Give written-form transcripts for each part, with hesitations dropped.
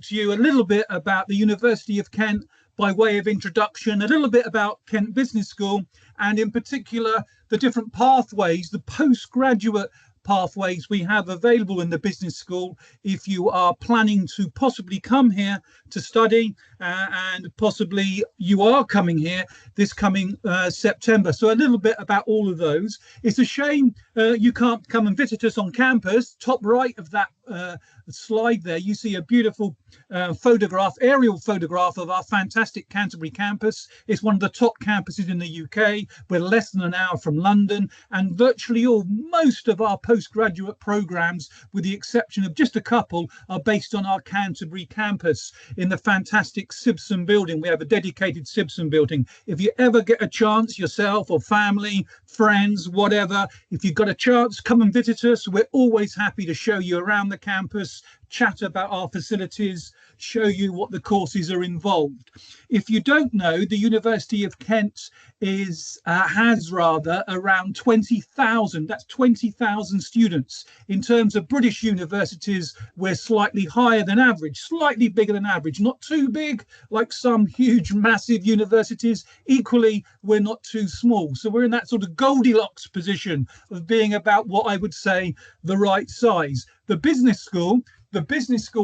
to you a little bit about the University of Kent by way of introduction, a little bit about Kent Business School, and in particular, the different pathways, the postgraduate pathways we have available in the business school if you are planning to possibly come here to study, and possibly you are coming here this coming September. So a little bit about all of those. It's a shame you can't come and visit us on campus. Top right of that slide there, you see a beautiful aerial photograph of our fantastic Canterbury campus. It's one of the top campuses in the UK. We're less than an hour from London, and virtually most of our postgraduate programs, with the exception of just a couple, are based on our Canterbury campus in the fantastic Sibson building. We have a dedicated Sibson building. If you ever get a chance, yourself or family, friends, whatever, if you've got a chance, come and visit us. We're always happy to show you around the campus, chat about our facilities, show you what the courses are involved. If you don't know, the University of Kent has around 20,000, that's 20,000 students. In terms of British universities, we're slightly higher than average, slightly bigger than average, not too big like some huge, massive universities. Equally, we're not too small. So we're in that sort of Goldilocks position of being about what I would say the right size. The business school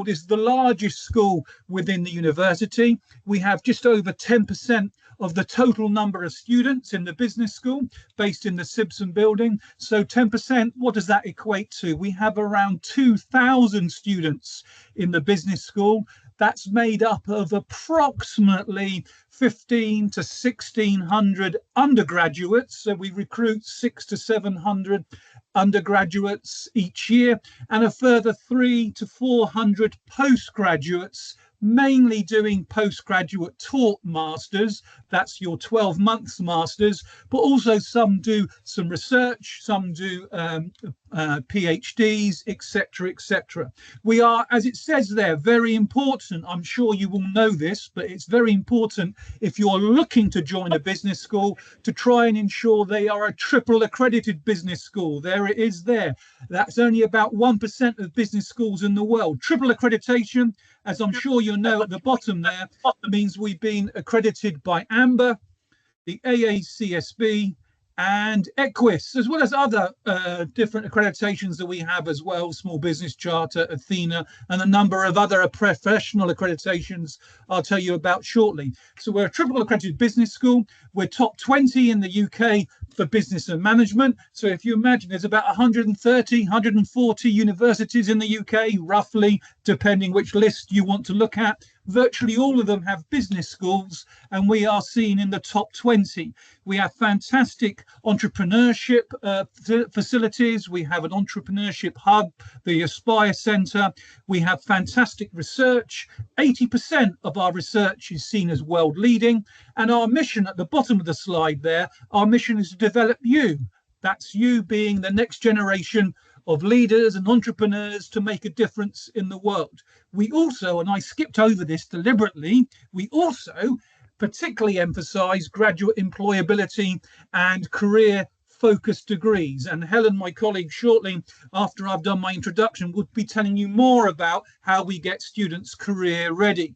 is the largest school within the university. We have just over 10% of the total number of students in the business school based in the Sibson building. So 10%, what does that equate to? We have around 2,000 students in the business school. That's made up of approximately 15 to 1,600 undergraduates. So we recruit 600 to 700 undergraduates each year, and a further 300 to 400 postgraduates, mainly doing postgraduate taught masters. That's your 12 months masters, but also some do some research, some do PhDs, etc., etc. We are, as it says there, very important. I'm sure you will know this, but it's very important if you're looking to join a business school to try and ensure they are a triple accredited business school. There it is there. That's only about 1% of business schools in the world. Triple accreditation, as I'm sure you'll know at the bottom there, means we've been accredited by AMBER, the AACSB, and Equus, as well as other different accreditations that we have as well, Small Business Charter, Athena, and a number of other professional accreditations I'll tell you about shortly. So we're a triple accredited business school. We're top 20 in the UK for business and management. So if you imagine, there's about 130, 140 universities in the UK, roughly, depending which list you want to look at. Virtually all of them have business schools, and we are seen in the top 20. We have fantastic entrepreneurship facilities. We have an entrepreneurship hub, the Aspire Centre. We have fantastic research. 80% of our research is seen as world leading. And our mission at the bottom of the slide there, our mission is to develop you. That's you being the next generation of leaders and entrepreneurs to make a difference in the world. We also, and I skipped over this deliberately, we also particularly emphasize graduate employability and career focused degrees. And Helen, my colleague, shortly after I've done my introduction, would be telling you more about how we get students career ready.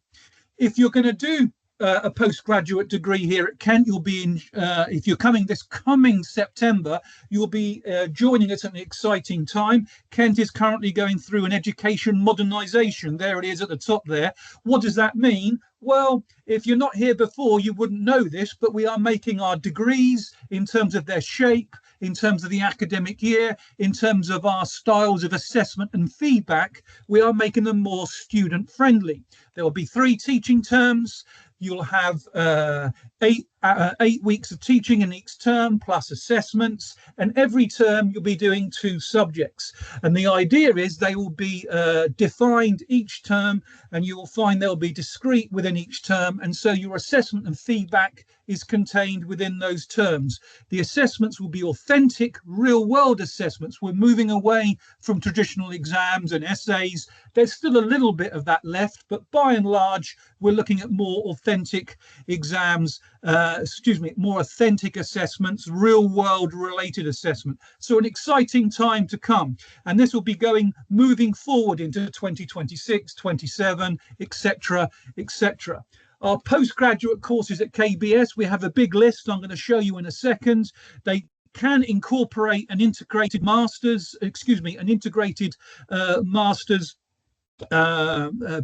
If you're going to do a postgraduate degree here at Kent, you'll be in, if you're coming this coming September, you'll be joining us at an exciting time. Kent is currently going through an education modernisation. There it is at the top there. What does that mean? Well, if you're not here before, you wouldn't know this, but we are making our degrees in terms of their shape, in terms of the academic year, in terms of our styles of assessment and feedback, we are making them more student friendly. There will be 3 teaching terms. You'll have 8 weeks of teaching in each term, plus assessments, and every term you'll be doing 2 subjects. And the idea is they will be defined each term, and you will find they'll be discrete within each term, and so your assessment and feedback is contained within those terms. The assessments will be authentic, real-world assessments. We're moving away from traditional exams and essays. There's still a little bit of that left, but by and large, we're looking at more authentic exams more authentic assessments, real world related assessment. So an exciting time to come. And this will be moving forward into 2026, 27, etc., etc. Our postgraduate courses at KBS, we have a big list I'm going to show you in a second. They can incorporate an integrated master's,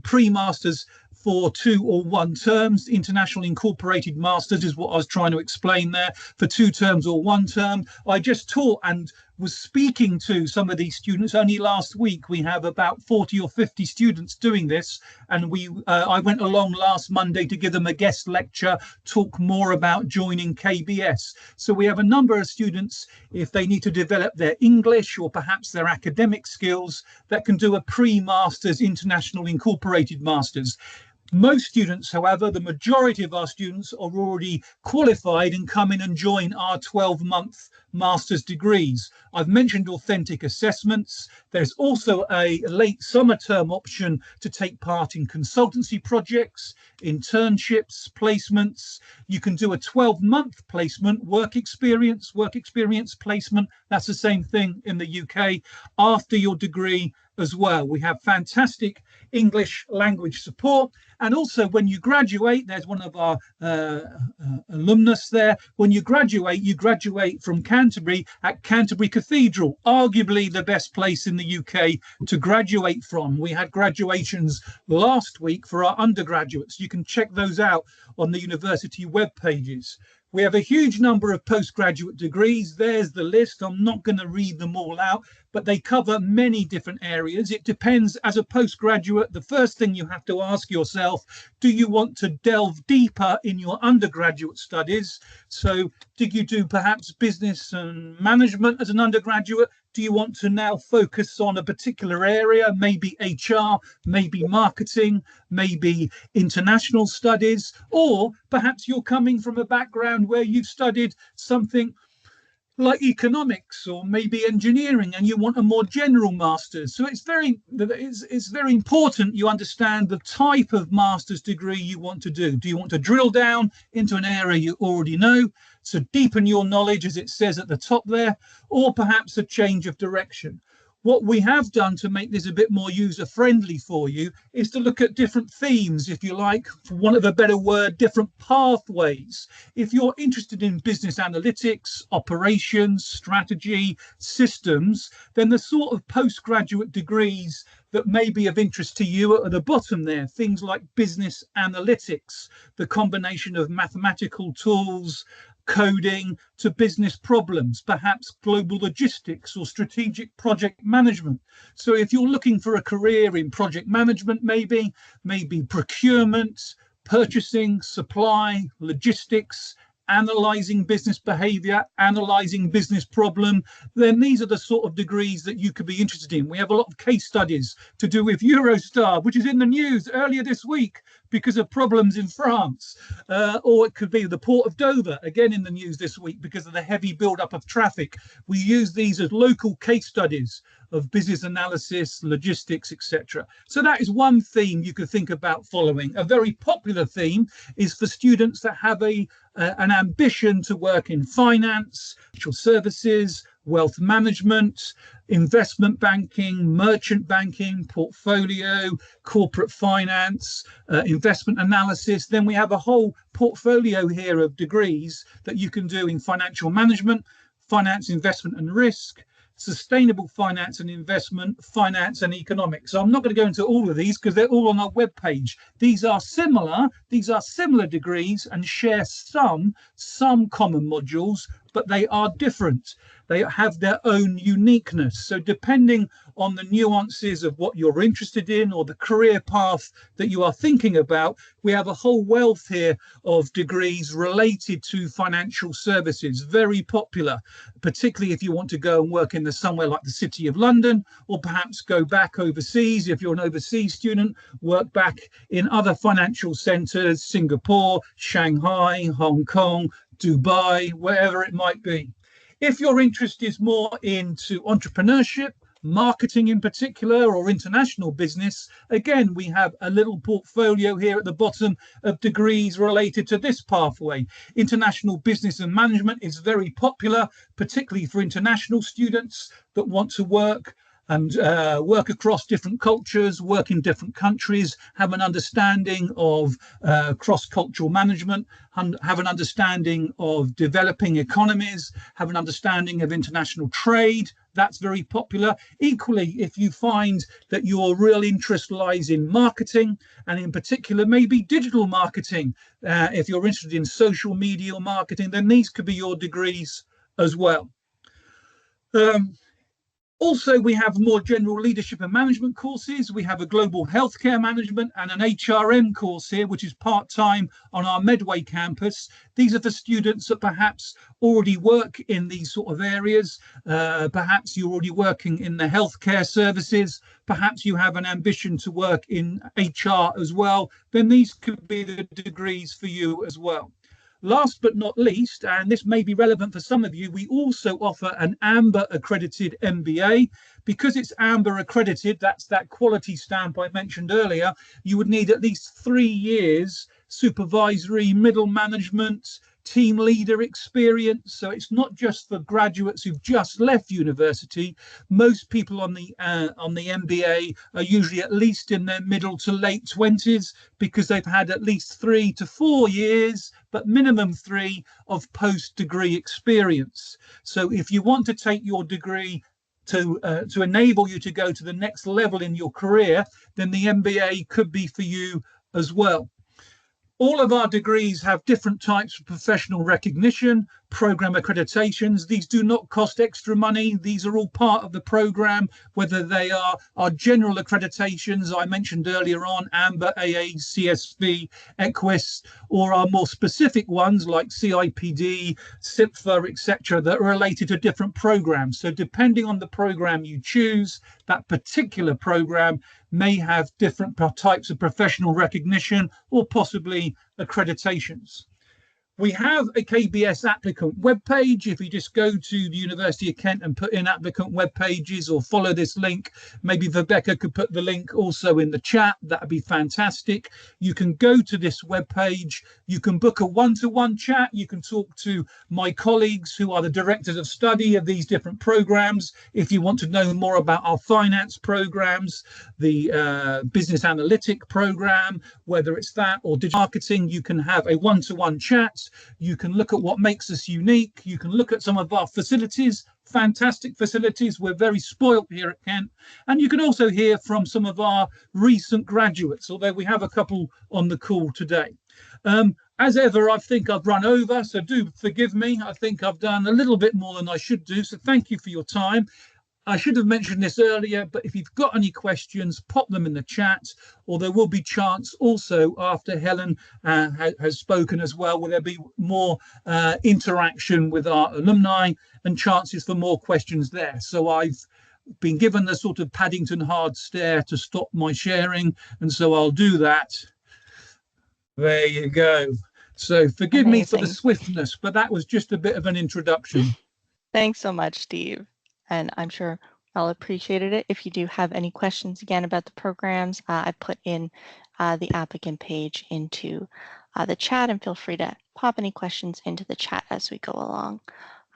pre-masters for 2 or 1 terms. International incorporated masters is what I was trying to explain there, for 2 terms or 1 term. I just taught and was speaking to some of these students only last week. We have about 40 or 50 students doing this, and I went along last Monday to give them a guest lecture, talk more about joining KBS. So we have a number of students, if they need to develop their English or perhaps their academic skills, that can do a pre-masters international incorporated masters. Most students, however, the majority of our students are already qualified and come in and join our 12-month master's degrees. I've mentioned authentic assessments. There's also a late summer term option to take part in consultancy projects, internships, placements. You can do a 12-month placement, work experience placement. That's the same thing in the UK after your degree as well. We have fantastic English language support. And also when you graduate, there's one of our alumnus there. When you graduate from Canterbury at Canterbury Cathedral, arguably the best place in the UK to graduate from. We had graduations last week for our undergraduates. You can check those out on the university web pages. We have a huge number of postgraduate degrees. There's the list. I'm not going to read them all out, but they cover many different areas. It depends. As a postgraduate, the first thing you have to ask yourself, do you want to delve deeper in your undergraduate studies? So did you do perhaps business and management as an undergraduate? Do you want to now focus on a particular area, maybe HR, maybe marketing, maybe international studies, or perhaps you're coming from a background where you've studied something like economics or maybe engineering and you want a more general master's. So it's very important you understand the type of master's degree you want to do. Do you want to drill down into an area you already know, so deepen your knowledge as it says at the top there, or perhaps a change of direction? What we have done to make this a bit more user-friendly for you is to look at different themes, if you like, for want of a better word, different pathways. If you're interested in business analytics, operations, strategy, systems, then the sort of postgraduate degrees that may be of interest to you are at the bottom there. Things like business analytics, the combination of mathematical tools, coding to business problems, perhaps global logistics or strategic project management. So if you're looking for a career in project management, maybe procurement, purchasing, supply, logistics, analyzing business behavior, analyzing business problem, then these are the sort of degrees that you could be interested in. We have a lot of case studies to do with Eurostar, which is in the news earlier this week because of problems in France, or it could be the Port of Dover, again in the news this week because of the heavy buildup of traffic. We use these as local case studies of business analysis, logistics, etc. So that is one theme you could think about following. A very popular theme is for students that have an ambition to work in finance, financial services, wealth management, investment banking, merchant banking, portfolio, corporate finance, investment analysis. Then we have a whole portfolio here of degrees that you can do in financial management, finance, investment and risk, sustainable finance and investment, finance and economics. So I'm not going to go into all of these because they're all on our webpage. These are similar degrees and share some common modules, but they are different. They have their own uniqueness. So depending on the nuances of what you're interested in or the career path that you are thinking about, we have a whole wealth here of degrees related to financial services, very popular, particularly if you want to go and work in somewhere like the City of London, or perhaps go back overseas if you're an overseas student, work back in other financial centres, Singapore, Shanghai, Hong Kong, Dubai, wherever it might be. If your interest is more into entrepreneurship, marketing in particular, or international business, again, we have a little portfolio here at the bottom of degrees related to this pathway. International business and management is very popular, particularly for international students that want to work and work across different cultures, work in different countries, have an understanding of cross-cultural management, have an understanding of developing economies, have an understanding of international trade. That's very popular. Equally, if you find that your real interest lies in marketing, and in particular maybe digital marketing, if you're interested in social media marketing, then these could be your degrees as well. Also, we have more general leadership and management courses. We have a global healthcare management and an HRM course here, which is part-time on our Medway campus. These are for students that perhaps already work in these sort of areas. Perhaps you're already working in the healthcare services. Perhaps you have an ambition to work in HR as well. Then these could be the degrees for you as well. Last but not least, and this may be relevant for some of you, we also offer an AMBER accredited MBA. Because it's AMBER accredited, that's that quality stamp I mentioned earlier, you would need at least 3 years supervisory, middle management, team leader experience. So it's not just for graduates who've just left university. Most people on the MBA are usually at least in their middle to late 20s, because they've had at least 3 to 4 years, but minimum 3 of post-degree experience. So if you want to take your degree to enable you to go to the next level in your career, then the MBA could be for you as well. All of our degrees have different types of professional recognition, program accreditations. These do not cost extra money. These are all part of the program, whether they are our general accreditations I mentioned earlier on, AMBER, AA, CSV, EQUIS, or our more specific ones like CIPD, CIPFA, etc., that are related to different programs. So depending on the program you choose, that particular program may have different types of professional recognition or possibly accreditations. We have a KBS applicant webpage. If you just go to the University of Kent and put in applicant web pages or follow this link, maybe Rebecca could put the link also in the chat. That'd be fantastic. You can go to this webpage. You can book a one-to-one chat. You can talk to my colleagues who are the directors of study of these different programs. If you want to know more about our finance programs, the business analytic program, whether it's that or digital marketing, you can have a one-to-one chat. You can look at what makes us unique. You can look at some of our facilities, fantastic facilities. We're very spoilt here at Kent. And you can also hear from some of our recent graduates, although we have a couple on the call today. As ever, I think I've run over, so do forgive me. I think I've done a little bit more than I should do. So thank you for your time. I should have mentioned this earlier, but if you've got any questions, pop them in the chat, or there will be chance also after Helen has spoken as well, where there'll be more interaction with our alumni and chances for more questions there. So I've been given the sort of Paddington hard stare to stop my sharing, and so I'll do that. There you go. So forgive me for the swiftness, but that was just a bit of an introduction. Thanks so much, Steve. And I'm sure I'll appreciated it. If you do have any questions again about the programs, I put in the applicant page into the chat, and feel free to pop any questions into the chat as we go along.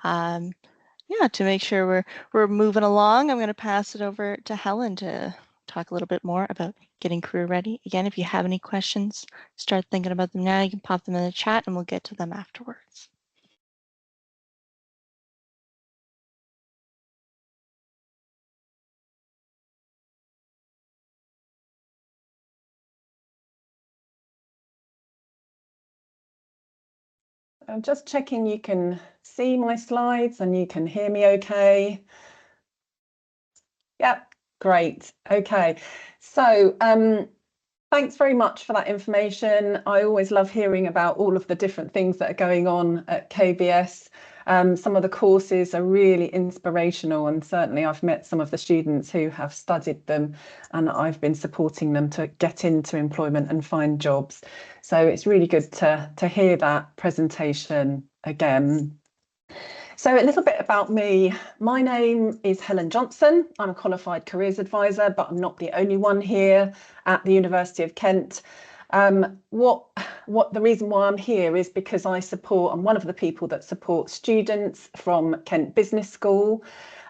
Yeah, to make sure we're moving along, I'm going to pass it over to Helen to talk a little bit more about getting career ready. Again, if you have any questions, start thinking about them now. You can pop them in the chat and we'll get to them afterwards. I'm just checking you can see my slides and you can hear me okay. Yep, great. Okay, so thanks very much for that information. I always love hearing about all of the different things that are going on at KBS. Some of the courses are really inspirational, and certainly I've met some of the students who have studied them, and I've been supporting them to get into employment and find jobs. So it's really good to hear that presentation again. So a little bit about me. My name is Helen Johnson. I'm a qualified careers advisor, but I'm not the only one here at the University of Kent. What the reason why I'm here is because I'm one of the people that support students from Kent Business School,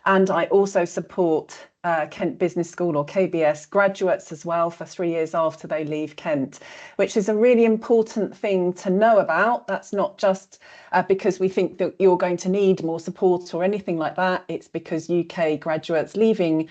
and I also support Kent Business School, or KBS, graduates as well for 3 years after they leave Kent, which is a really important thing to know about. That's not just because we think that you're going to need more support or anything like that. It's because UK graduates leaving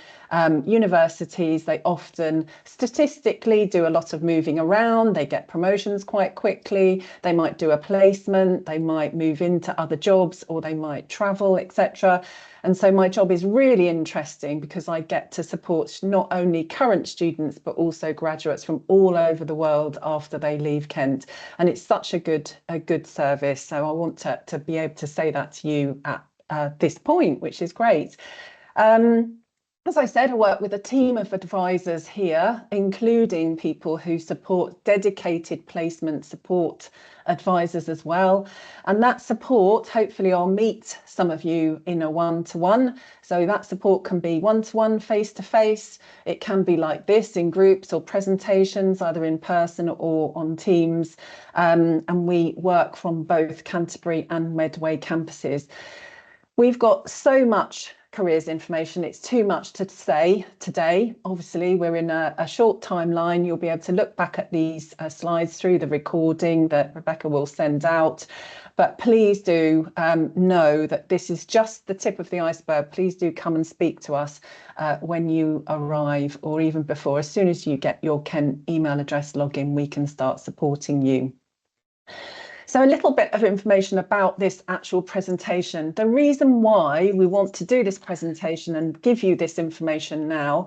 universities, they often statistically do a lot of moving around. They get promotions quite quickly. They might do a placement, they might move into other jobs, or they might travel, etc. And so my job is really interesting because I get to support not only current students, but also graduates from all over the world after they leave Kent. And it's such a good service. So I want to be able to say that to you at this point, which is great. As I said, I work with a team of advisors here, including people who support dedicated placement support advisors as well. And that support, hopefully I'll meet some of you in a one-to-one. So that support can be one-to-one, face-to-face. It can be like this in groups or presentations, either in person or on Teams. And we work from both Canterbury and Medway campuses. We've got so much careers information, it's too much to say today. Obviously, we're in a short timeline. You'll be able to look back at these slides through the recording that Rebecca will send out. But please do know that this is just the tip of the iceberg. Please do come and speak to us when you arrive, or even before. As soon as you get your Kent email address login, we can start supporting you. So a little bit of information about this actual presentation. The reason why we want to do this presentation and give you this information now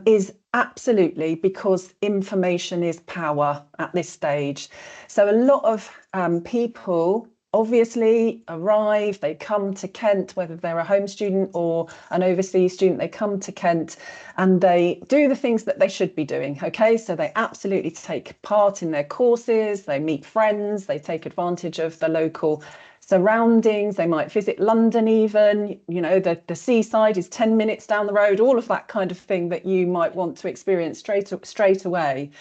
is absolutely because information is power at this stage. So a lot of people obviously arrive, they come to Kent, whether they're a home student or an overseas student, they come to Kent and they do the things that they should be doing. Okay, so they absolutely take part in their courses, they meet friends, they take advantage of the local surroundings, they might visit London even, you know, the seaside is 10 minutes down the road, all of that kind of thing that you might want to experience straight away.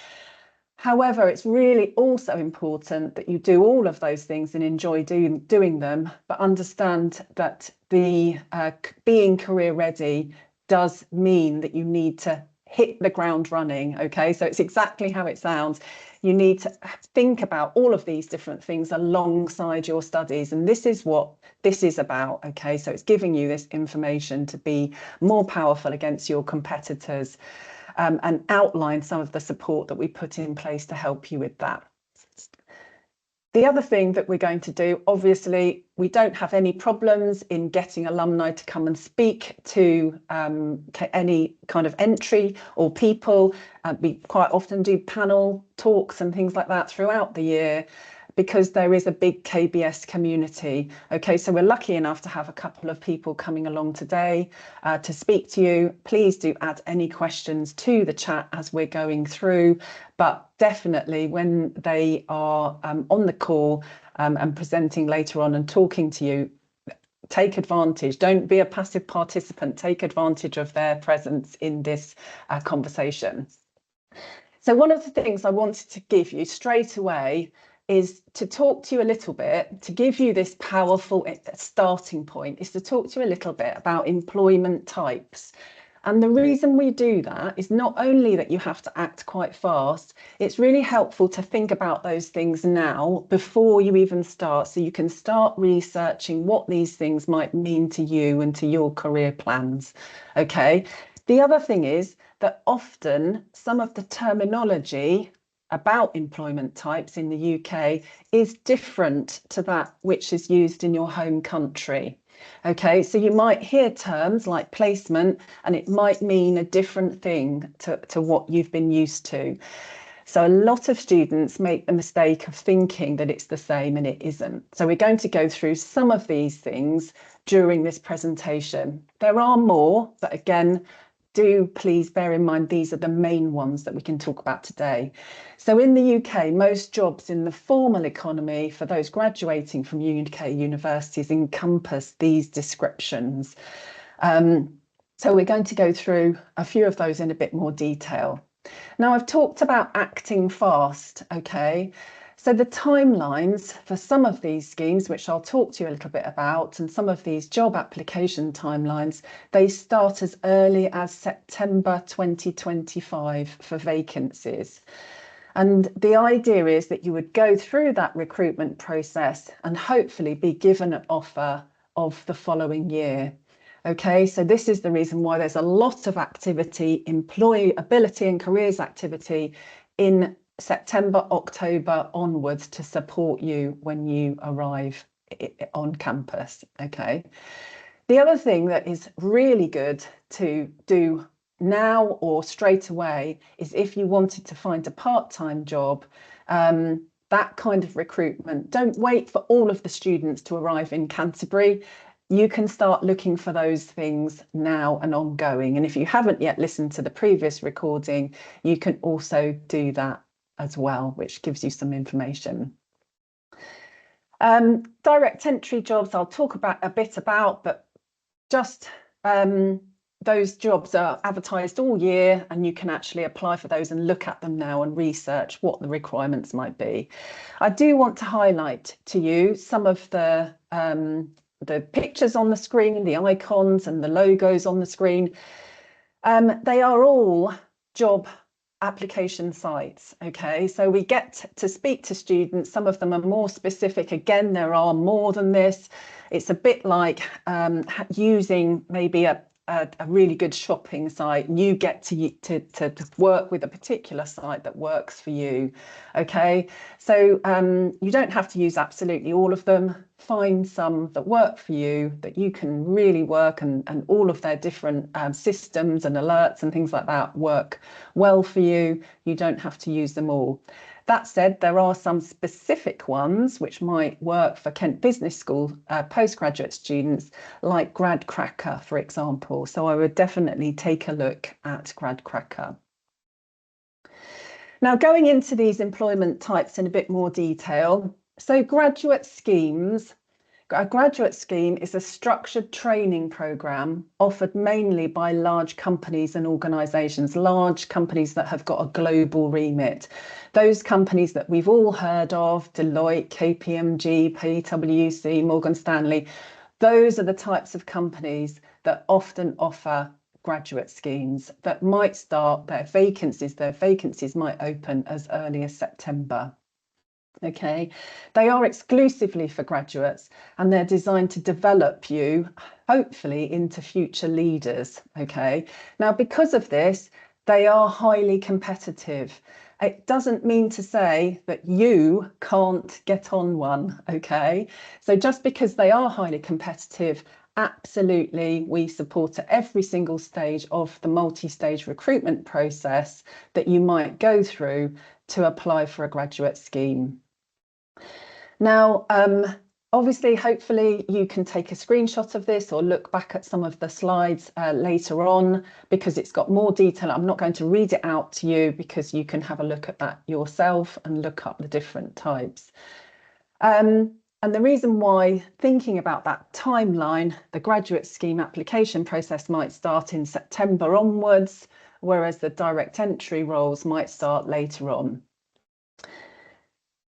However, it's really also important that you do all of those things and enjoy doing them, but understand that the being career ready does mean that you need to hit the ground running. Okay, so it's exactly how it sounds. You need to think about all of these different things alongside your studies, and this is what this is about. Okay, so it's giving you this information to be more powerful against your competitors. And outline some of the support that we put in place to help you with that. The other thing that we're going to do, obviously, we don't have any problems in getting alumni to come and speak to any kind of entry or people. We quite often do panel talks and things like that throughout the year, because there is a big KBS community. Okay, so we're lucky enough to have a couple of people coming along today to speak to you. Please do add any questions to the chat as we're going through, but definitely when they are on the call and presenting later on and talking to you, take advantage. Don't be a passive participant. Take advantage of their presence in this conversation. So one of the things I wanted to give you straight away is to talk to you a little bit, to give you this powerful starting point, is to talk to you a little bit about employment types. And the reason we do that is not only that you have to act quite fast, it's really helpful to think about those things now before you even start, so you can start researching what these things might mean to you and to your career plans. Okay. The other thing is that often some of the terminology about employment types in the UK is different to that which is used in your home country. Okay, so you might hear terms like placement and it might mean a different thing to what you've been used to. So a lot of students make the mistake of thinking that it's the same, and it isn't. So we're going to go through some of these things during this presentation. There are more, but again, do please bear in mind these are the main ones that we can talk about today. So in the UK, most jobs in the formal economy for those graduating from UK universities encompass these descriptions. So we're going to go through a few of those in a bit more detail. Now, I've talked about acting fast, okay? So the timelines for some of these schemes, which I'll talk to you a little bit about, and some of these job application timelines, they start as early as September 2025 for vacancies. And the idea is that you would go through that recruitment process and hopefully be given an offer of the following year. Okay, so this is the reason why there's a lot of activity, employability and careers activity in September, October onwards to support you when you arrive on campus. Okay, the other thing that is really good to do now or straight away is if you wanted to find a part-time job, that kind of recruitment, don't wait for all of the students to arrive in Canterbury. You can start looking for those things now and ongoing. And if you haven't yet listened to the previous recording, you can also do that as well, which gives you some information. Direct entry jobs, I'll talk about a bit about, but just those jobs are advertised all year and you can actually apply for those and look at them now and research what the requirements might be. I do want to highlight to you some of the pictures on the screen, the icons and the logos on the screen. They are all job application sites. Okay, so we get to speak to students. Some of them are more specific. Again, there are more than this. It's a bit like using maybe a really good shopping site, and you get to work with a particular site that works for you. Okay, so you don't have to use absolutely all of them. Find some that work for you, that you can really work, and all of their different systems and alerts and things like that work well for you. You don't have to use them all. That said, there are some specific ones which might work for Kent Business School postgraduate students, like Grad Cracker, for example. So I would definitely take a look at Grad Cracker. Now, going into these employment types in a bit more detail. So graduate schemes. A graduate scheme is a structured training programme offered mainly by large companies and organisations, large companies that have got a global remit. Those companies that we've all heard of, Deloitte, KPMG, PwC, Morgan Stanley, those are the types of companies that often offer graduate schemes that might start their vacancies. Their vacancies might open as early as September. Okay, they are exclusively for graduates and they're designed to develop you, hopefully, into future leaders. Okay, now because of this, they are highly competitive. It doesn't mean to say that you can't get on one. Okay, so just because they are highly competitive, absolutely, we support at every single stage of the multi-stage recruitment process that you might go through to apply for a graduate scheme. Now, obviously, hopefully you can take a screenshot of this or look back at some of the slides later on, because it's got more detail. I'm not going to read it out to you because you can have a look at that yourself and look up the different types. And the reason why thinking about that timeline, the graduate scheme application process might start in September onwards, whereas the direct entry roles might start later on.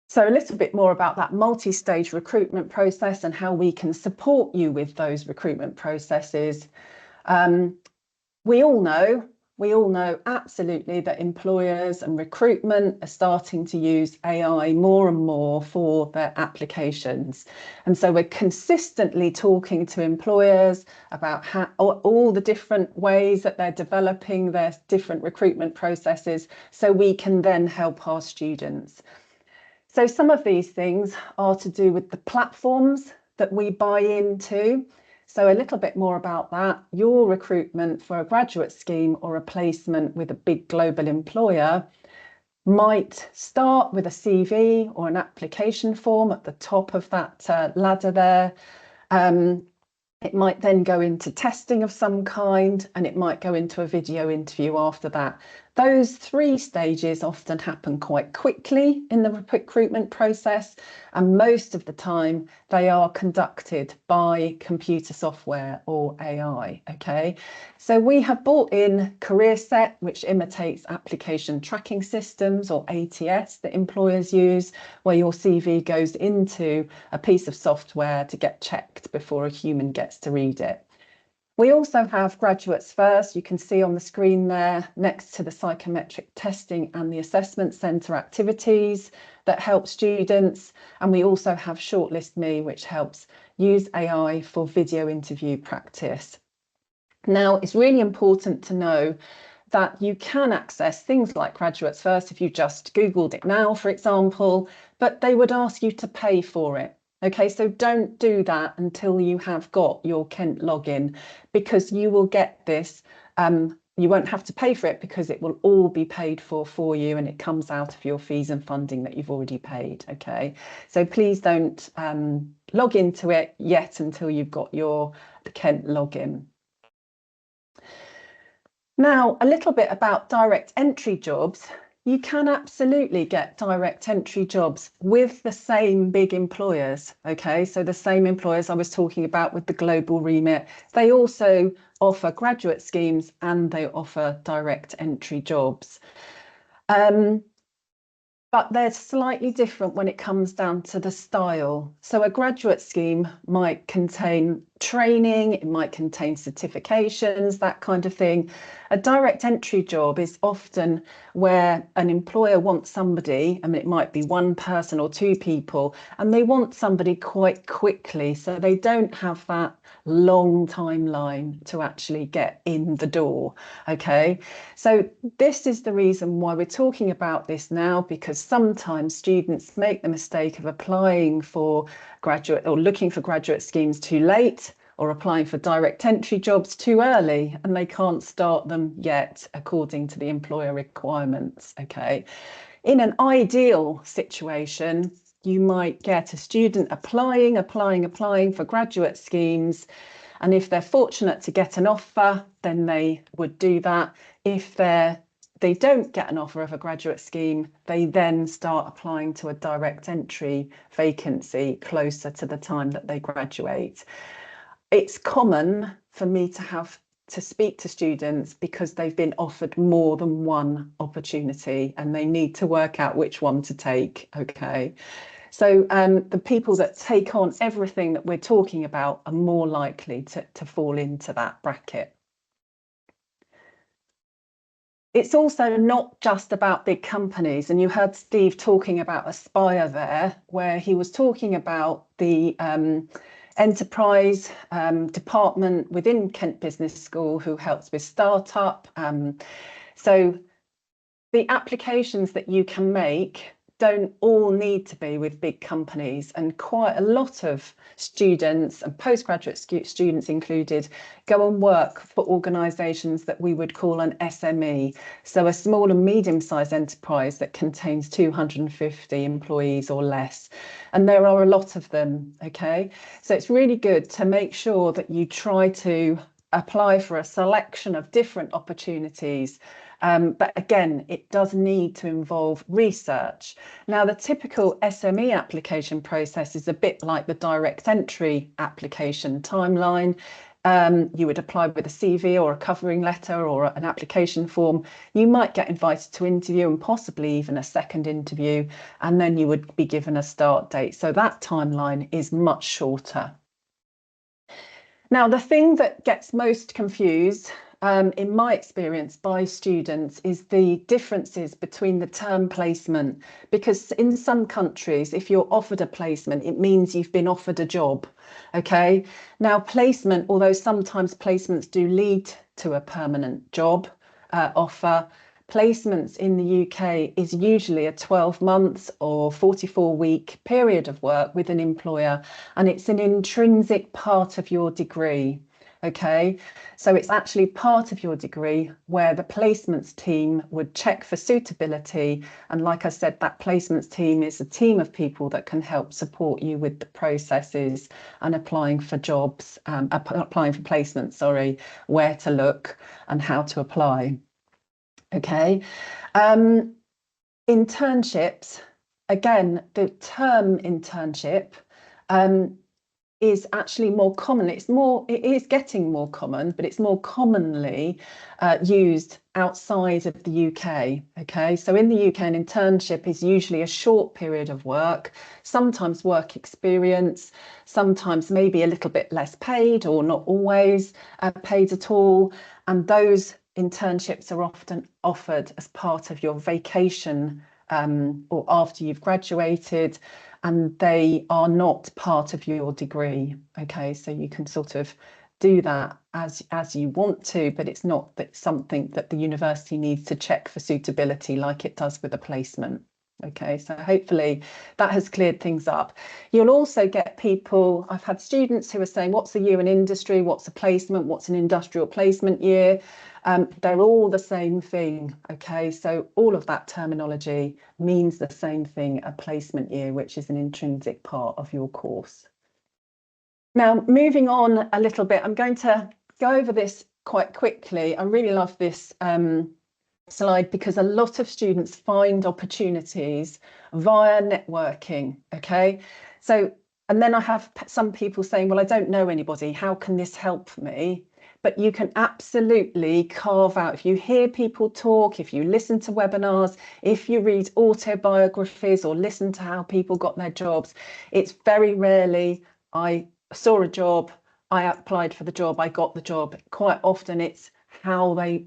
So a little bit more about that multi-stage recruitment process and how we can support you with those recruitment processes. We all know absolutely that employers and recruitment are starting to use AI more and more for their applications. And so we're consistently talking to employers about how, all the different ways that they're developing their different recruitment processes so we can then help our students. So some of these things are to do with the platforms that we buy into. So a little bit more about that. Your recruitment for a graduate scheme or a placement with a big global employer might start with a CV or an application form at the top of that ladder there. It might then go into testing of some kind, and it might go into a video interview after that. Those 3 stages often happen quite quickly in the recruitment process, and most of the time they are conducted by computer software or AI. Okay, so we have brought in CareerSet, which imitates application tracking systems, or ATS, that employers use, where your CV goes into a piece of software to get checked before a human gets to read it. We also have Graduates First. You can see on the screen there, next to the psychometric testing and the assessment centre activities that help students. And we also have Shortlist Me, which helps use AI for video interview practice. Now, it's really important to know that you can access things like Graduates First if you just Googled it now, for example, but they would ask you to pay for it. Okay, so don't do that until you have got your Kent login, because you will get this. You won't have to pay for it because it will all be paid for you, and it comes out of your fees and funding that you've already paid. Okay, so please don't log into it yet until you've got the Kent login. Now, a little bit about direct entry jobs. You can absolutely get direct entry jobs with the same big employers. Okay, so the same employers I was talking about with the global remit, they also offer graduate schemes and they offer direct entry jobs. But they're slightly different when it comes down to the style. So a graduate scheme might contain training, it might contain certifications, that kind of thing. A direct entry job is often where an employer wants somebody, I mean, it might be one person or 2 people, and they want somebody quite quickly, so they don't have that long timeline to actually get in the door. Okay, so this is the reason why we're talking about this now, because sometimes students make the mistake of applying for graduate or looking for graduate schemes too late, or applying for direct entry jobs too early, and they can't start them yet according to the employer requirements. Okay, in an ideal situation, you might get a student applying for graduate schemes, and if they're fortunate to get an offer, then they would do that. If they don't get an offer of a graduate scheme, they then start applying to a direct entry vacancy closer to the time that they graduate. It's common for me to have to speak to students because they've been offered more than one opportunity and they need to work out which one to take. Okay, so the people that take on everything that we're talking about are more likely to fall into that bracket. It's also not just about big companies, and you heard Steve talking about Aspire there, where he was talking about the enterprise department within Kent Business School who helps with startup. So the applications that you can make don't all need to be with big companies, and quite a lot of students, and postgraduate students included, go and work for organisations that we would call an SME, so a small and medium-sized enterprise that contains 250 employees or less, and there are a lot of them. Okay, so it's really good to make sure that you try to apply for a selection of different opportunities. But again, it does need to involve research. Now, the typical SME application process is a bit like the direct entry application timeline. You would apply with a CV or a covering letter or an application form. You might get invited to interview and possibly even a second interview, and then you would be given a start date. So that timeline is much shorter. Now, the thing that gets most confused, in my experience, by students is the differences between the term placement, because in some countries, if you're offered a placement, it means you've been offered a job. Okay, now placement, although sometimes placements do lead to a permanent job offer, placements in the UK is usually a 12 months or 44-week period of work with an employer, and it's an intrinsic part of your degree. Okay, so it's actually part of your degree where the placements team would check for suitability. And like I said, that placements team is a team of people that can help support you with the processes and applying for jobs, applying for placements, sorry, where to look and how to apply. Okay, internships, again, the term internship, is actually more common. It is getting more common, but it's more commonly used outside of the UK. Okay, so in the UK, an internship is usually a short period of work, sometimes work experience, sometimes maybe a little bit less paid or not always paid at all. And those internships are often offered as part of your vacation or after you've graduated, and they are not part of your degree. Okay, so you can sort of do that as you want to, but it's not something that the university needs to check for suitability like it does with a placement. Okay, so hopefully that has cleared things up. You'll also get people, I've had students who are saying, what's a year in industry, what's a placement, what's an industrial placement year? They're all the same thing. Okay, so all of that terminology means the same thing, a placement year, which is an intrinsic part of your course. Now, moving on a little bit, I'm going to go over this quite quickly. I really love this slide because a lot of students find opportunities via networking. Okay, so, and then I have some people saying, well, I don't know anybody, how can this help me? But you can absolutely carve out, if you hear people talk, if you listen to webinars, if you read autobiographies or listen to how people got their jobs, it's very rarely, I saw a job, I applied for the job, I got the job. Quite often it's how they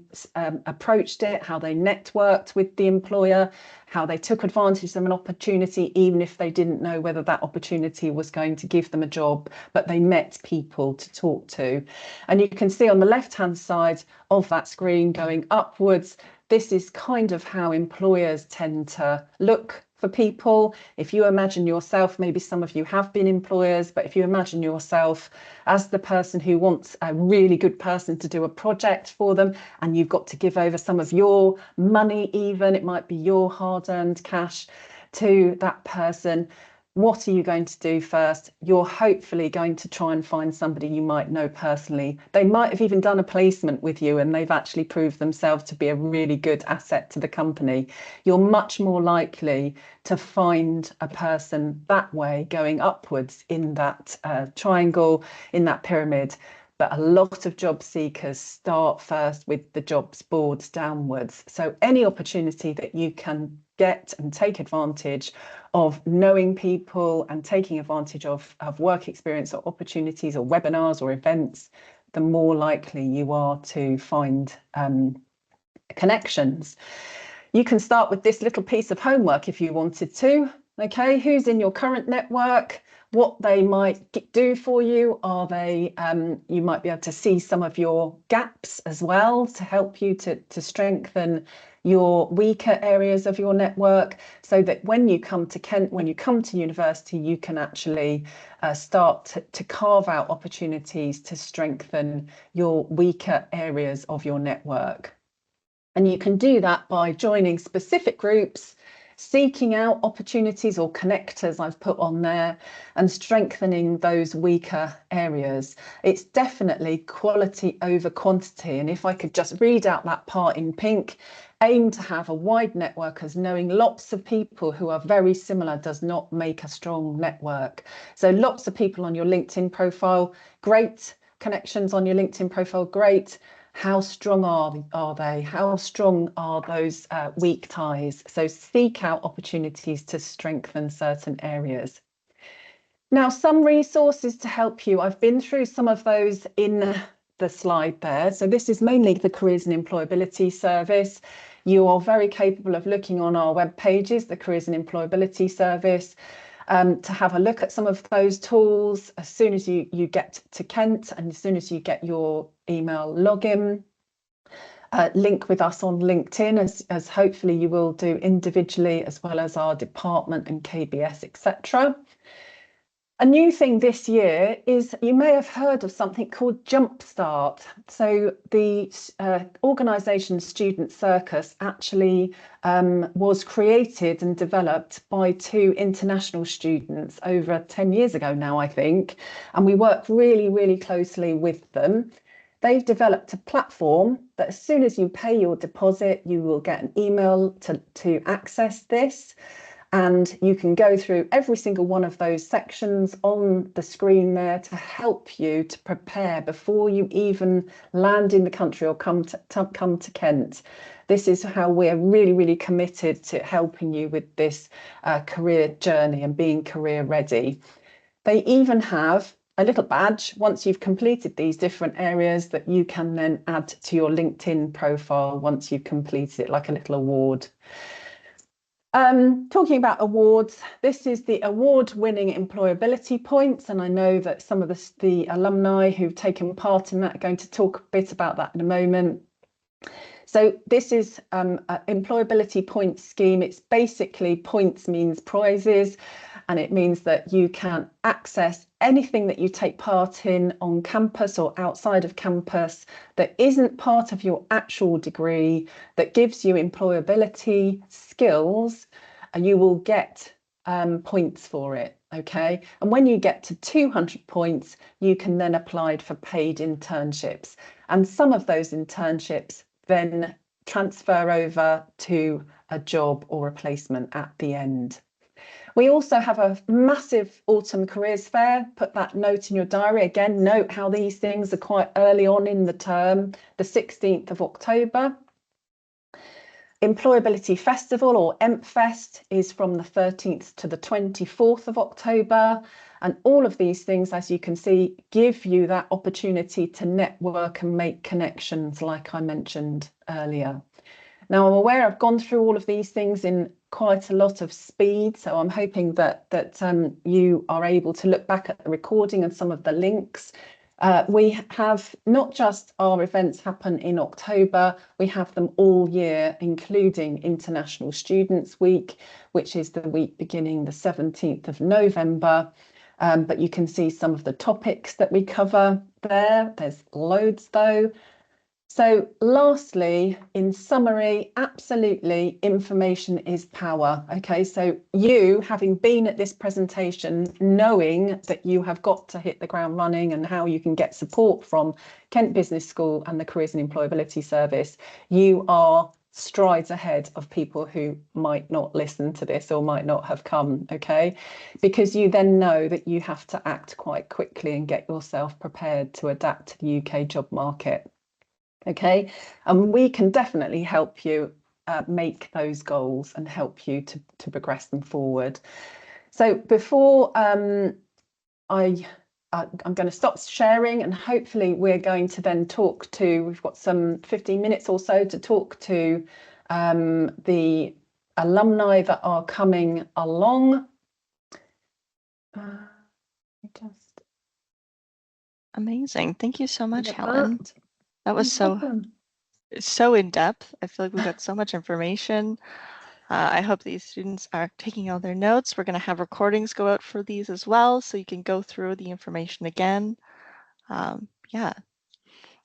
approached it, how they networked with the employer, how they took advantage of an opportunity, even if they didn't know whether that opportunity was going to give them a job, but they met people to talk to. And you can see on the left-hand side of that screen going upwards, this is kind of how employers tend to look for people. If you imagine yourself, maybe some of you have been employers, but if you imagine yourself as the person who wants a really good person to do a project for them, and you've got to give over some of your money, even it might be your hard-earned cash, to that person, what are you going to do first? You're hopefully going to try and find somebody you might know personally. They might have even done a placement with you and they've actually proved themselves to be a really good asset to the company. You're much more likely to find a person that way going upwards in that triangle, in that pyramid. But a lot of job seekers start first with the jobs boards downwards. So any opportunity that you can get and take advantage of knowing people and taking advantage of work experience or opportunities or webinars or events, the more likely you are to find connections. You can start with this little piece of homework if you wanted to. Okay, who's in your current network? What they might do for you, are they, you might be able to see some of your gaps as well to help you to strengthen your weaker areas of your network, so that when you come to Kent, when you come to university, you can actually start to carve out opportunities to strengthen your weaker areas of your network. And you can do that by joining specific groups, seeking out opportunities or connectors I've put on there, and strengthening those weaker areas. It's definitely quality over quantity. And if I could just read out that part in pink, aim to have a wide network, as knowing lots of people who are very similar does not make a strong network. So lots of people on your LinkedIn profile, great. Connections on your LinkedIn profile, great. How strong are they? How strong are those weak ties? So seek out opportunities to strengthen certain areas. Now, some resources to help you. I've been through some of those in the slide there. So this is mainly the Careers and Employability Service. You are very capable of looking on our web pages, the Careers and Employability Service, to have a look at some of those tools as soon as you get to Kent and as soon as you get your email login. Link with us on LinkedIn, as hopefully you will do individually, as well as our department and KBS, etc. A new thing this year is you may have heard of something called Jumpstart. So the organisation Student Circus actually was created and developed by 2 international students over 10 years ago now, I think, and we work really, really closely with them. They've developed a platform that as soon as you pay your deposit, you will get an email to access this. And you can go through every single one of those sections on the screen there to help you to prepare before you even land in the country or come to Kent. This is how we're really, really committed to helping you with this career journey and being career ready. They even have a little badge once you've completed these different areas that you can then add to your LinkedIn profile once you've completed it, like a little award. Talking about awards, this is the award-winning employability points, and I know that some of the alumni who've taken part in that are going to talk a bit about that in a moment. So this is an employability points scheme. It's basically points means prizes, and it means that you can access anything that you take part in on campus or outside of campus that isn't part of your actual degree, that gives you employability skills, and you will get points for it. Okay, and when you get to 200 points, you can then apply for paid internships, and some of those internships then transfer over to a job or a placement at the end. We also have a massive autumn careers fair. Put that note in your diary. Again, note how these things are quite early on in the term, the 16th of October. Employability Festival, or EmpFest, is from the 13th to the 24th of October. And all of these things, as you can see, give you that opportunity to network and make connections, like I mentioned earlier. Now, I'm aware I've gone through all of these things in quite a lot of speed, so I'm hoping that you are able to look back at the recording and some of the links. We have not just our events happen in October, we have them all year, including International Students Week, which is the week beginning the 17th of November. But you can see some of the topics that we cover there. There's loads though. So lastly, in summary, absolutely, information is power. Okay, so you, having been at this presentation, knowing that you have got to hit the ground running and how you can get support from Kent Business School and the Careers and Employability Service, you are strides ahead of people who might not listen to this or might not have come, okay? Because you then know that you have to act quite quickly and get yourself prepared to adapt to the UK job market. Okay, and we can definitely help you make those goals and help you to progress them forward. So before I'm going to stop sharing, and hopefully we're going to then talk to, we've got some 15 minutes or so to talk to the alumni that are coming along. Amazing. Thank you so much, Helen. That was so in depth. I feel like we got so much information. I hope these students are taking all their notes. We're going to have recordings go out for these as well, so you can go through the information again. Yeah,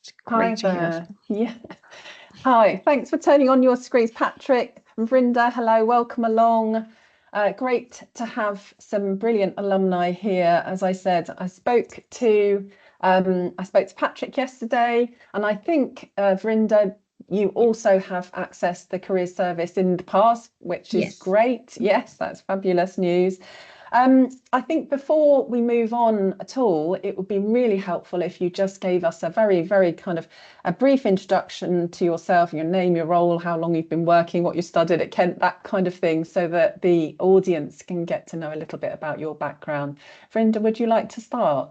it's great to hear. Yeah. Hi, thanks for turning on your screens. Patrick and Vrinda, hello, welcome along. Great to have some brilliant alumni here. As I said, I spoke to Patrick yesterday, and I think Vrinda, you also have accessed the careers service in the past, which is great. Yes, that's fabulous news. I think before we move on at all, it would be really helpful if you just gave us a very, very kind of a brief introduction to yourself, your name, your role, how long you've been working, what you studied at Kent, that kind of thing, so that the audience can get to know a little bit about your background. Vrinda, would you like to start?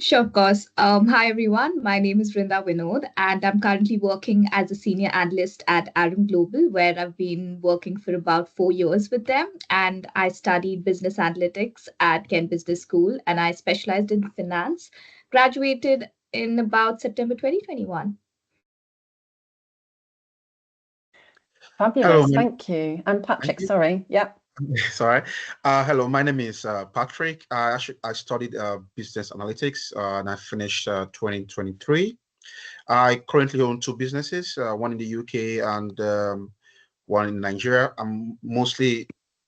Sure, of course. Hi, everyone. My name is Vrinda Vinod, and I'm currently working as a senior analyst at Alumni Global, where I've been working for about 4 years with them. And I studied business analytics at Kent Business School, and I specialized in finance. Graduated in about September 2021. Fabulous, thank you. And Patrick, sorry, yeah. Sorry. Hello, my name is Patrick. I studied business analytics and I finished 2023. I currently own two businesses, one in the UK and one in Nigeria. I'm mostly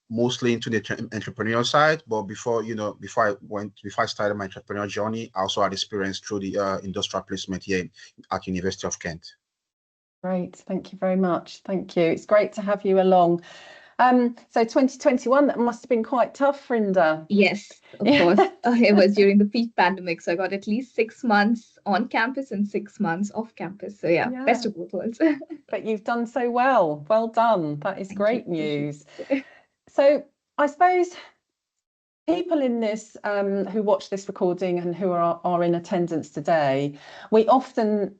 into the entrepreneurial side, but before I started my entrepreneurial journey, I also had experience through the industrial placement here at University of Kent. Great, thank you very much. Thank you. It's great to have you along. So 2021, that must have been quite tough, Rinda. Yes, of course. It was during the peak pandemic, so I got at least 6 months on campus and 6 months off campus. So yeah, best of both worlds. But you've done so well. Well done. That is great news. You. So I suppose people in this who watch this recording and who are in attendance today, we often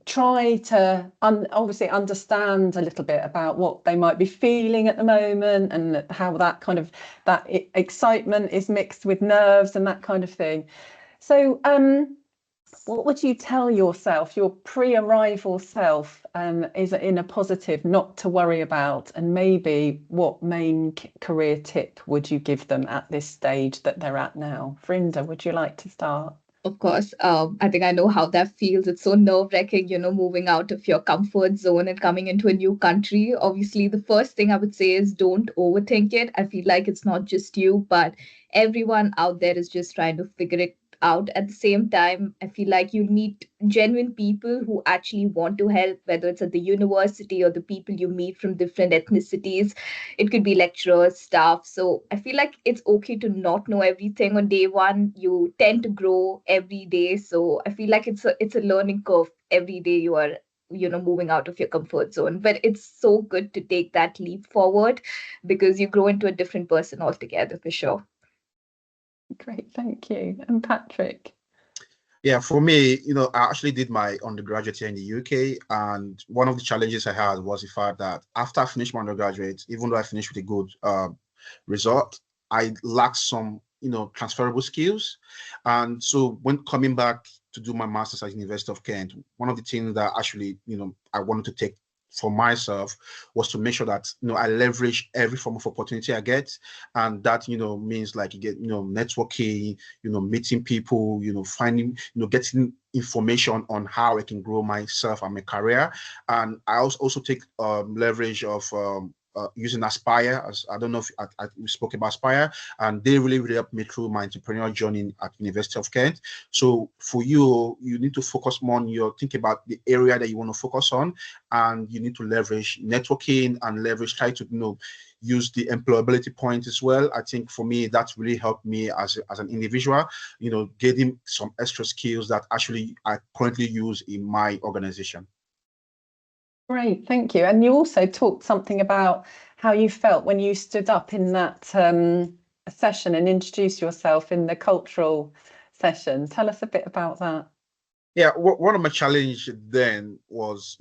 try to obviously understand a little bit about what they might be feeling at the moment and how that excitement is mixed with nerves and that kind of thing. So what would you tell yourself, your pre-arrival self, is in a positive, not to worry about? And maybe what main career tip would you give them at this stage that they're at now? Vrinda, would you like to start? Of course, I think I know how that feels. It's so nerve-wracking, moving out of your comfort zone and coming into a new country. Obviously, the first thing I would say is don't overthink it. I feel like it's not just you, but everyone out there is just trying to figure it out. At the same time, I feel like you meet genuine people who actually want to help, whether it's at the university or the people you meet from different ethnicities. It could be lecturers, staff. So I feel like it's okay to not know everything on day one. You tend to grow every day. So I feel like it's a learning curve. Every day you are moving out of your comfort zone, but it's so good to take that leap forward because you grow into a different person altogether, for sure. Great, thank you. And Patrick? Yeah, for me, I actually did my undergraduate here in the UK, and one of the challenges I had was the fact that after I finished my undergraduate, even though I finished with a good result, I lacked some, transferable skills. And so when coming back to do my master's at University of Kent, one of the things that actually, I wanted to take for myself was to make sure that I leverage every form of opportunity I get, and that means like you get networking, meeting people, finding, getting information on how I can grow myself and my career. And I also take leverage of using Aspire. As I don't know if we spoke about Aspire, and they really helped me through my entrepreneurial journey at University of Kent. So for you need to focus more on think about the area that you want to focus on, and you need to leverage networking and try to use the employability point as well. I think for me, that's really helped me as an individual, getting some extra skills that actually I currently use in my organization. Great, thank you. And you also talked something about how you felt when you stood up in that session and introduced yourself in the cultural session. Tell us a bit about that. Yeah, one of my challenge then was,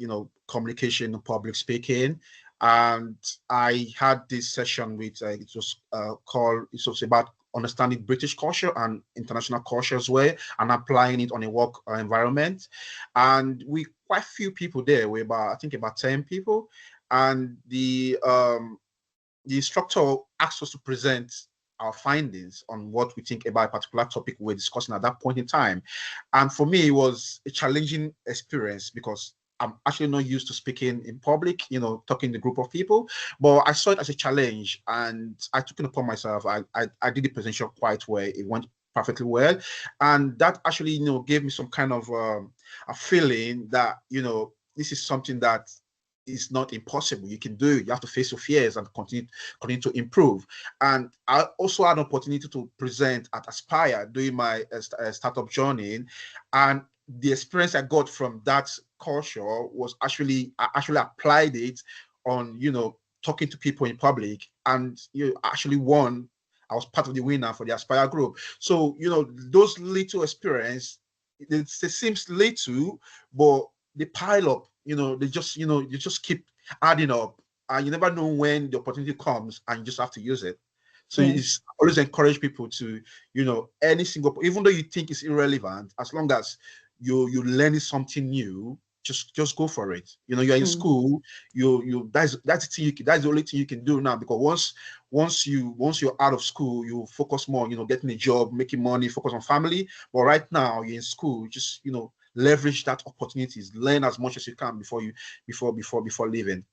communication and public speaking. And I had this session with, it was about understanding British culture and international culture as well, and applying it on a work environment. And we quite few people there. We're about 10 people. And the instructor asked us to present our findings on what we think about a particular topic we're discussing at that point in time. And for me, it was a challenging experience because I'm actually not used to speaking in public, talking to a group of people, but I saw it as a challenge and I took it upon myself. I did the presentation quite well. It went perfectly well. And that actually, gave me some kind of a feeling that, this is something that is not impossible. You can do it. You have to face your fears and continue to improve. And I also had an opportunity to present at Aspire during my startup journey, and the experience I got from that culture was I actually applied it on talking to people in public, and you actually won. I was part of the winner for the Aspire group. So those little experience, it seems little, but they pile up. They just you just keep adding up, and you never know when the opportunity comes, and you just have to use it. So it's always encourage people to any single, even though you think it's irrelevant, as long as you're learning something new, just go for it. You know, you're in school, that's the thing that's the only thing you can do now, because once you're out of school, you focus more, you know, getting a job, making money, focus on family. But right now you're in school, just, you know, leverage that opportunities, learn as much as you can before leaving.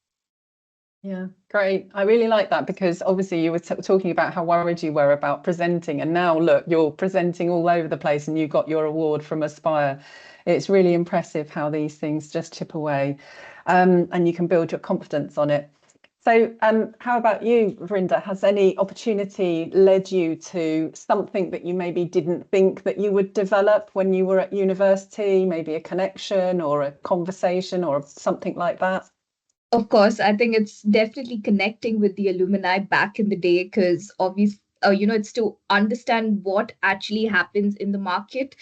Yeah, great. I really like that, because obviously you were talking about how worried you were about presenting, and now look, you're presenting all over the place and you got your award from Aspire. It's really impressive how these things just chip away, and you can build your confidence on it. So how about you, Vrinda? Has any opportunity led you to something that you maybe didn't think that you would develop when you were at university, maybe a connection or a conversation or something like that? Of course, I think it's definitely connecting with the alumni back in the day, because obviously, it's to understand what actually happens in the market.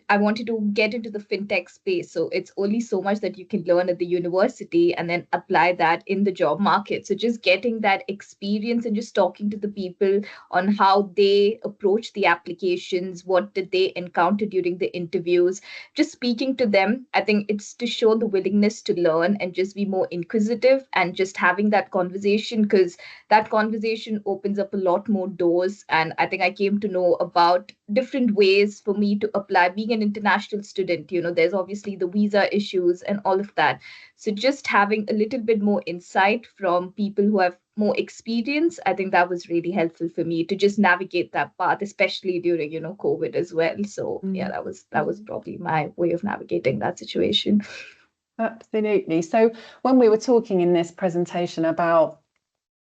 I wanted to get into the fintech space. So it's only so much that you can learn at the university and then apply that in the job market. So just getting that experience and just talking to the people on how they approach the applications, what did they encounter during the interviews, just speaking to them. I think it's to show the willingness to learn and just be more inquisitive and just having that conversation, because that conversation opens up a lot more doors. And I think I came to know about different ways for me to apply. Being an international student, there's obviously the visa issues and all of that. So just having a little bit more insight from people who have more experience, I think that was really helpful for me to just navigate that path, especially during, COVID as well. So yeah, that was probably my way of navigating that situation. Absolutely. So when we were talking in this presentation about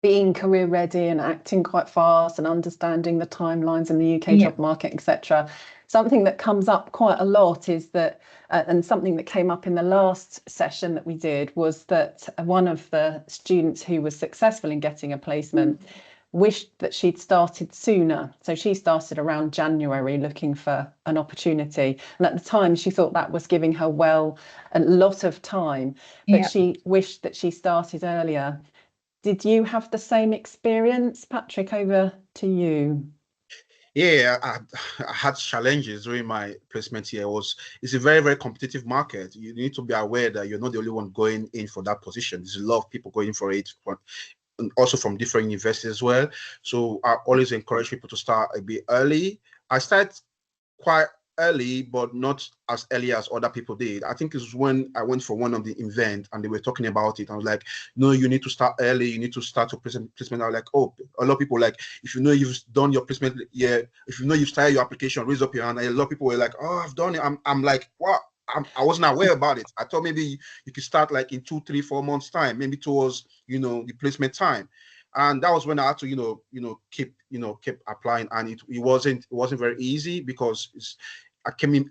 being career ready and acting quite fast and understanding the timelines in the UK job market, etc., something that comes up quite a lot is that, and something that came up in the last session that we did, was that one of the students who was successful in getting a placement wished that she'd started sooner. So she started around January looking for an opportunity. And at the time, she thought that was giving her a lot of time, but she wished that she started earlier. Did you have the same experience? Patrick, over to you. Yeah, I had challenges during my placement here. It's a very, very competitive market. You need to be aware that you're not the only one going in for that position. There's a lot of people going for it, and also from different universities as well. So I always encourage people to start a bit early. I started quite early, but not as early as other people did. I think it was when I went for one of the events and they were talking about it. I was like, no, you need to start early. You need to start your placement. I was like, oh, a lot of people like, if you know you've done your placement, if you know you've started your application, raise up your hand. And a lot of people were like, oh, I've done it. I'm like, what? I wasn't aware about it. I thought maybe you could start like in 2, 3, 4 months time, maybe towards, the placement time. And that was when I had to, keep applying. And it wasn't very easy, because I came in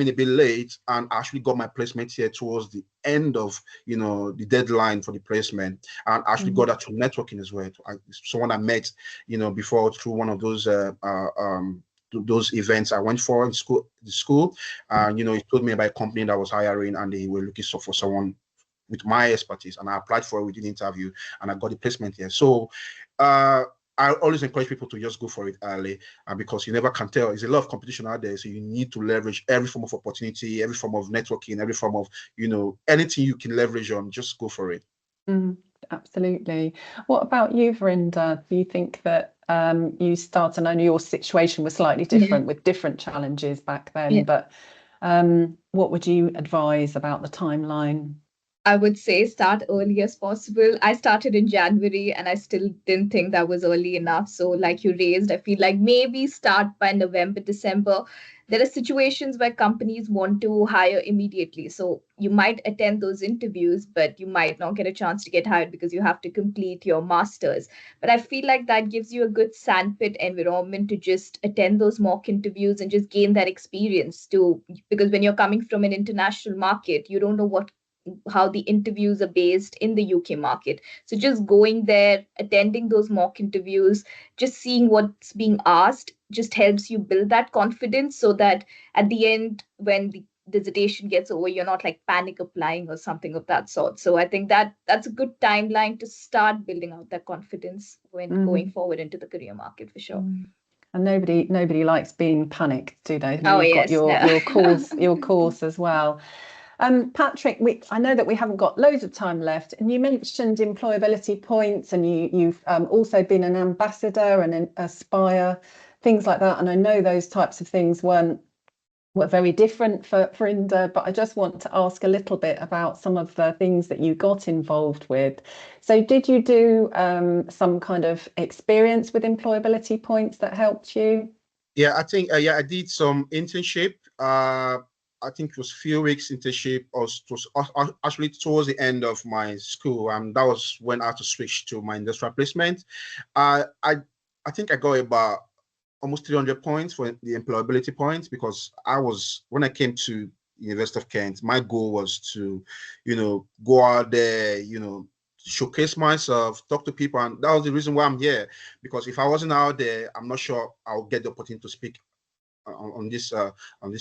a bit late and actually got my placement here towards the end of, the deadline for the placement, and actually got that through networking as well. Someone I met, before, through one of those events I went for in school. He told me about a company that was hiring, and they were looking for someone with my expertise, and I applied for it with an interview, and I got the placement here. So I always encourage people to just go for it early, because you never can tell. There's a lot of competition out there, so you need to leverage every form of opportunity, every form of networking, every form of, anything you can leverage on, just go for it. Absolutely. What about you, Vrinda? Do you think that you start, and I know your situation was slightly different with different challenges back then, but what would you advise about the timeline? I would say start early as possible. I started in January and I still didn't think that was early enough. So like you raised, I feel like maybe start by November, December. There are situations where companies want to hire immediately. So you might attend those interviews, but you might not get a chance to get hired because you have to complete your master's. But I feel like that gives you a good sandpit environment to just attend those mock interviews and just gain that experience too. Because when you're coming from an international market, you don't know how the interviews are based in the UK market. So just going there, attending those mock interviews, just seeing what's being asked just helps you build that confidence, so that at the end, when the dissertation gets over, you're not like panic applying or something of that sort. So I think that's a good timeline to start building out that confidence when going forward into the career market, for sure. And nobody likes being panicked, do they? Oh, You've yes, got your course as well. Patrick, I know that we haven't got loads of time left, and you mentioned employability points, and you've also been an ambassador and an Aspire, things like that. And I know those types of things were very different for INDA, but I just want to ask a little bit about some of the things that you got involved with. So did you do some kind of experience with employability points that helped you? Yeah, I think I did some internship. I think it was a few weeks internship, or it was actually towards the end of my school, and that was when I had to switch to my industrial placement. I think I got about almost 300 points for the employability points, because when I came to University of Kent, my goal was to, go out there, showcase myself, talk to people, and that was the reason why I'm here. Because if I wasn't out there, I'm not sure I'll get the opportunity to speak on this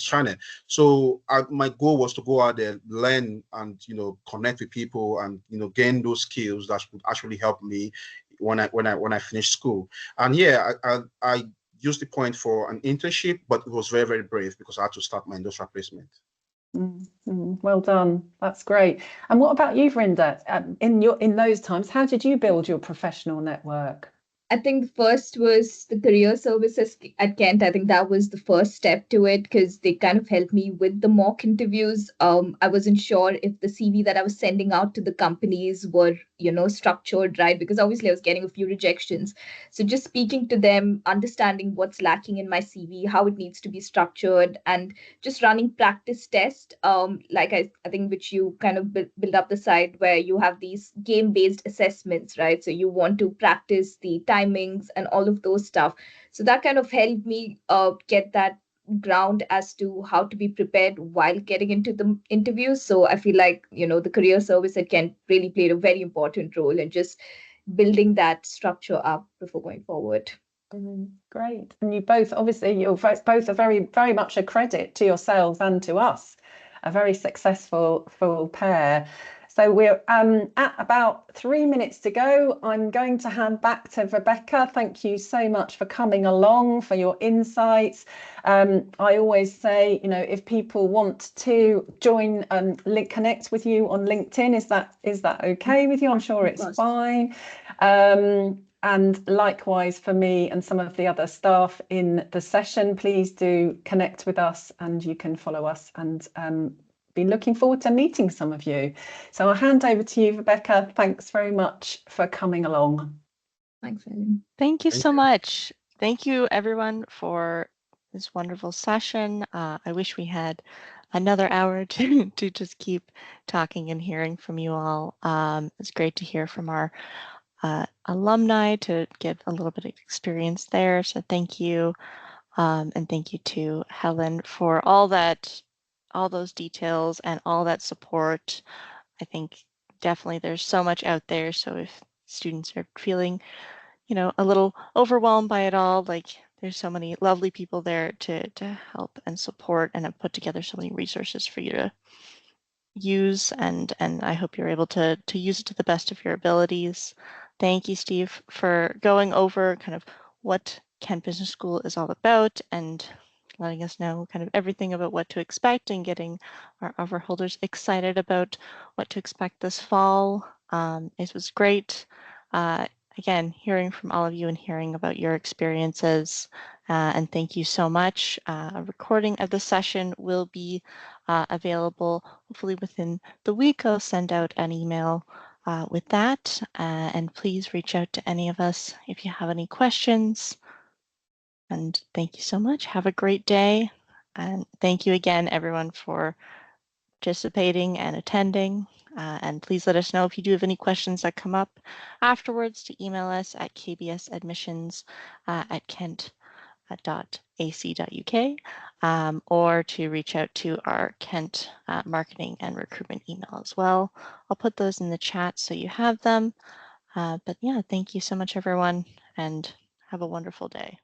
channel. So my goal was to go out there, learn, and connect with people, and gain those skills that would actually help me when I finish school. And yeah, I used the point for an internship, but it was very, very brave, because I had to start my industrial placement. Well done. That's great. And what about you, Vrinda? In those times, how did you build your professional network? I think the first was the career services at Kent. I think that was the first step to it, because they kind of helped me with the mock interviews. I wasn't sure if the CV that I was sending out to the companies were, structured right, because obviously I was getting a few rejections. So just speaking to them, understanding what's lacking in my CV, how it needs to be structured, and just running practice tests, like I think which you kind of build up the site where you have these game-based assessments, right? So you want to practice the timings and all of those stuff. So that kind of helped me get that ground as to how to be prepared while getting into the interviews. So I feel like, the career service at Kent really played a very important role in just building that structure up before going forward. Great. And you both, obviously, you're both are very, very much a credit to yourselves and to us, a very successful full pair. So we're at about 3 minutes to go. I'm going to hand back to Rebecca. Thank you so much for coming along, for your insights. I always say, if people want to join connect with you on LinkedIn, is that okay with you? I'm sure it's fine. And likewise for me and some of the other staff in the session, please do connect with us, and you can follow us, and be looking forward to meeting some of you. So I'll hand over to you, Rebecca. Thanks very much for coming along. Thanks, Ellen. Thank you so much. Thank you, everyone, for this wonderful session. I wish we had another hour to just keep talking and hearing from you all. It's great to hear from our alumni, to get a little bit of experience there. So thank you. And thank you to Helen for all those details and all that support. I think definitely there's so much out there. So if students are feeling, a little overwhelmed by it all, like there's so many lovely people there to help and support, and have put together so many resources for you to use, and I hope you're able to use it to the best of your abilities. Thank you, Steve, for going over kind of what Kent Business School is all about, and letting us know kind of everything about what to expect, and getting our offer holders excited about what to expect this fall. It was great. Again, hearing from all of you and hearing about your experiences, and thank you so much. A recording of the session will be available hopefully within the week. I'll send out an email with that, and please reach out to any of us if you have any questions. And thank you so much. Have a great day. And thank you again, everyone, for participating and attending. And please let us know if you do have any questions that come up afterwards, to email us at kbsadmissions@kent.ac.uk, or to reach out to our Kent marketing and recruitment email as well. I'll put those in the chat so you have them. But yeah, thank you so much, everyone, and have a wonderful day.